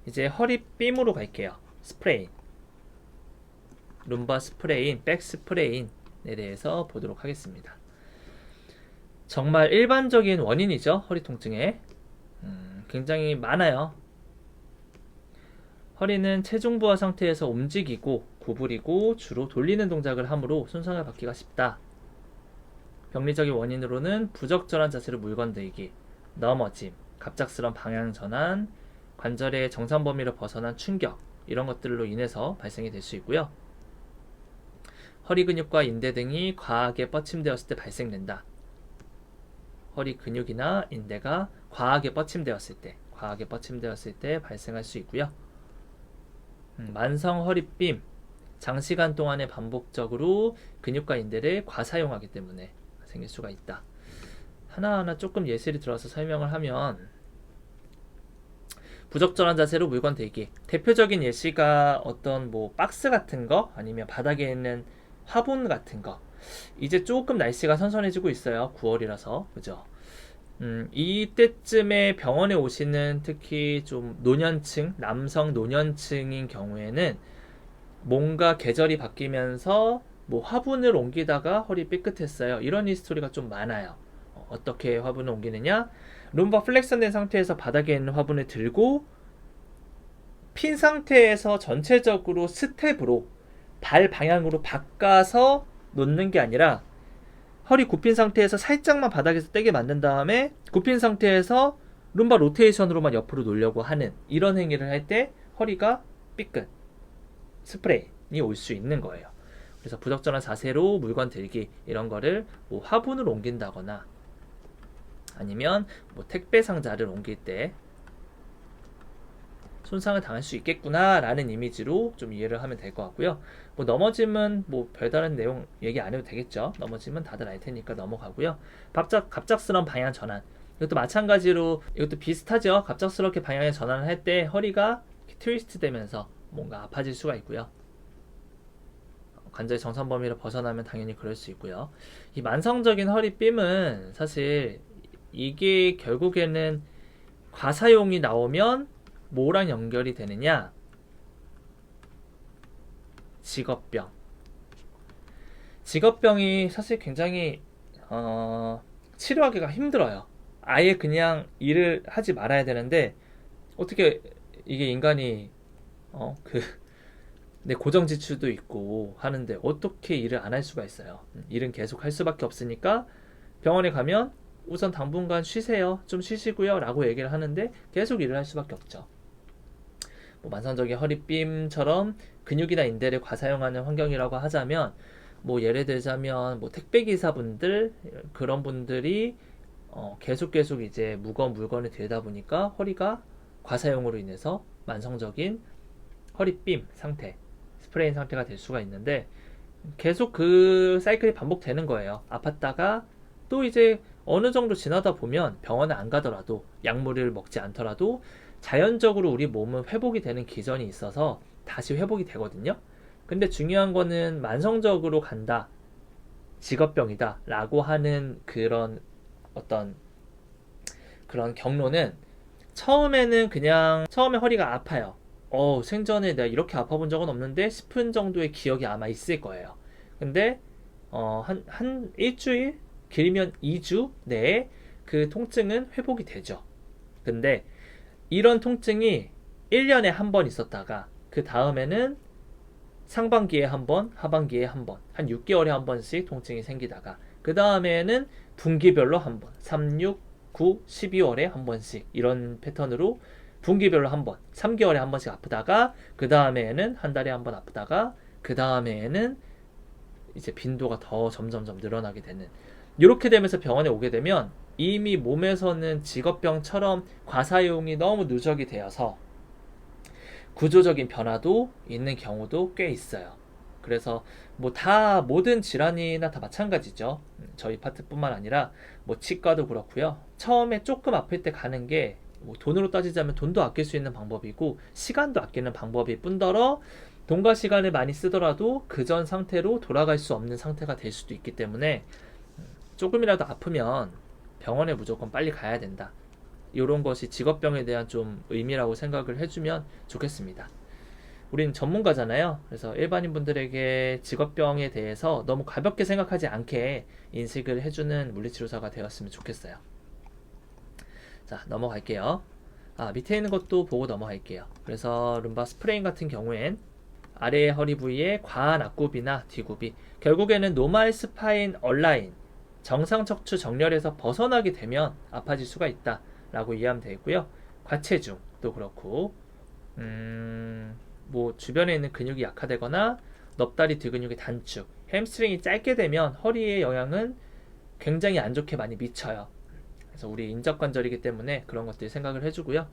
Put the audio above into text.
이제 허리빔으로 갈게요. 스프레인, 룸바 스프레인, 백 스프레인에 대해서 보도록 하겠습니다. 정말 일반적인 원인이죠. 허리 통증에. 굉장히 많아요. 허리는 체중 부하 상태에서 움직이고 구부리고 주로 돌리는 동작을 하므로 손상을 받기가 쉽다. 병리적인 원인으로는 부적절한 자세로 물건 들기, 넘어짐, 갑작스런 방향 전환, 관절의 정상 범위를 벗어난 충격, 이런 것들로 인해서 발생이 될 수 있고요. 허리 근육과 인대 등이 과하게 뻗침되었을 때 발생된다. 허리 근육이나 인대가 과하게 뻗침되었을 때 발생할 수 있고요. 만성 허리빔, 장시간 동안에 반복적으로 근육과 인대를 과사용하기 때문에 생길 수가 있다. 하나하나 조금 예시를 들어서 설명을 하면, 부적절한 자세로 물건 들기, 대표적인 예시가 어떤 뭐 박스 같은 거 아니면 바닥에 있는 화분 같은 거. 이제 조금 날씨가 선선해지고 있어요. 9월이라서 그죠? 이때쯤에 병원에 오시는 특히 좀 노년층, 남성 노년층인 경우에는 뭔가 계절이 바뀌면서 뭐 화분을 옮기다가 허리 삐끗했어요. 이런 히스토리가 좀 많아요. 어떻게 화분을 옮기느냐? 룸바 플렉션된 상태에서 바닥에 있는 화분을 들고 핀 상태에서 전체적으로 스텝으로 발 방향으로 바꿔서 놓는 게 아니라 허리 굽힌 상태에서 살짝만 바닥에서 떼게 만든 다음에 굽힌 상태에서 룸바 로테이션으로만 옆으로 놓으려고 하는 이런 행위를 할 때 허리가 삐끗, 스프레인이 올 수 있는 거예요. 그래서 부적절한 자세로 물건 들기 이런 거를 뭐 화분을 옮긴다거나 아니면 뭐 택배 상자를 옮길 때 손상을 당할 수 있겠구나 라는 이미지로 좀 이해를 하면 될 것 같고요. 뭐 넘어짐은 뭐 별다른 내용 얘기 안 해도 되겠죠. 넘어짐은 다들 알 테니까 넘어가고요. 갑작스러운 방향 전환, 이것도 마찬가지로 이것도 비슷하죠. 갑작스럽게 방향의 전환을 할 때 허리가 트위스트 되면서 뭔가 아파질 수가 있고요. 관절 정상 범위를 벗어나면 당연히 그럴 수 있고요. 이 만성적인 허리빔은 사실 이게 결국에는 과사용이 나오면 뭐랑 연결이 되느냐? 직업병. 직업병이 사실 굉장히 치료하기가 힘들어요. 아예 그냥 일을 하지 말아야 되는데 어떻게 이게 인간이 내 고정 지출도 있고 하는데 어떻게 일을 안 할 수가 있어요. 일은 계속 할 수밖에 없으니까 병원에 가면 우선 당분간 쉬세요. 좀 쉬시고요. 라고 얘기를 하는데 계속 일을 할 수밖에 없죠. 뭐 만성적인 허리빔처럼 근육이나 인대를 과사용하는 환경이라고 하자면 뭐 예를 들자면 뭐 택배기사분들 그런 분들이 계속 이제 무거운 물건을 들다 보니까 허리가 과사용으로 인해서 만성적인 허리빔 상태, 스프레인 상태가 될 수가 있는데 계속 그 사이클이 반복되는 거예요. 아팠다가 또 이제 어느 정도 지나다 보면 병원에 안 가더라도 약물을 먹지 않더라도 자연적으로 우리 몸은 회복이 되는 기전이 있어서 다시 회복이 되거든요. 근데 중요한 거는 만성적으로 간다, 직업병이다 라고 하는 그런 어떤 그런 경로는 처음에는 그냥 처음에 허리가 아파요. 생전에 내가 이렇게 아파본 적은 없는데 싶은 정도의 기억이 아마 있을 거예요. 근데 한 일주일 길면 2주 내에 그 통증은 회복이 되죠. 근데 이런 통증이 1년에 한 번 있었다가 그 다음에는 상반기에 한 번, 하반기에 한 번, 한 6개월에 한 번씩 통증이 생기다가 그 다음에는 분기별로 한 번, 3, 6, 9, 12월에 한 번씩 이런 패턴으로 분기별로 한 번, 3개월에 한 번씩 아프다가 그 다음에는 한 달에 한 번 아프다가 그 다음에는 이제 빈도가 더 점점점 늘어나게 되는, 이렇게 되면서 병원에 오게 되면 이미 몸에서는 직업병처럼 과사용이 너무 누적이 되어서 구조적인 변화도 있는 경우도 꽤 있어요. 그래서 뭐 다 모든 질환이나 다 마찬가지죠. 저희 파트뿐만 아니라 뭐 치과도 그렇고요. 처음에 조금 아플 때 가는 게 뭐 돈으로 따지자면 돈도 아낄 수 있는 방법이고 시간도 아끼는 방법일 뿐더러 돈과 시간을 많이 쓰더라도 그전 상태로 돌아갈 수 없는 상태가 될 수도 있기 때문에 조금이라도 아프면 병원에 무조건 빨리 가야 된다. 이런 것이 직업병에 대한 좀 의미라고 생각을 해주면 좋겠습니다. 우린 전문가잖아요. 그래서 일반인 분들에게 직업병에 대해서 너무 가볍게 생각하지 않게 인식을 해주는 물리치료사가 되었으면 좋겠어요. 자, 넘어갈게요. 밑에 있는 것도 보고 넘어갈게요. 그래서 룸바 스프레인 같은 경우엔 아래의 허리 부위에 과한 앞굽이나 뒤굽이, 결국에는 노말 스파인 얼라인, 정상 척추 정렬에서 벗어나게 되면 아파질 수가 있다 라고 이해하면 되고요. 과체중도 그렇고 뭐 주변에 있는 근육이 약화되거나 넙다리 뒤근육의 단축, 햄스트링이 짧게 되면 허리의 영향은 굉장히 안 좋게 많이 미쳐요. 그래서 우리 인접관절이기 때문에 그런 것들 생각을 해주고요.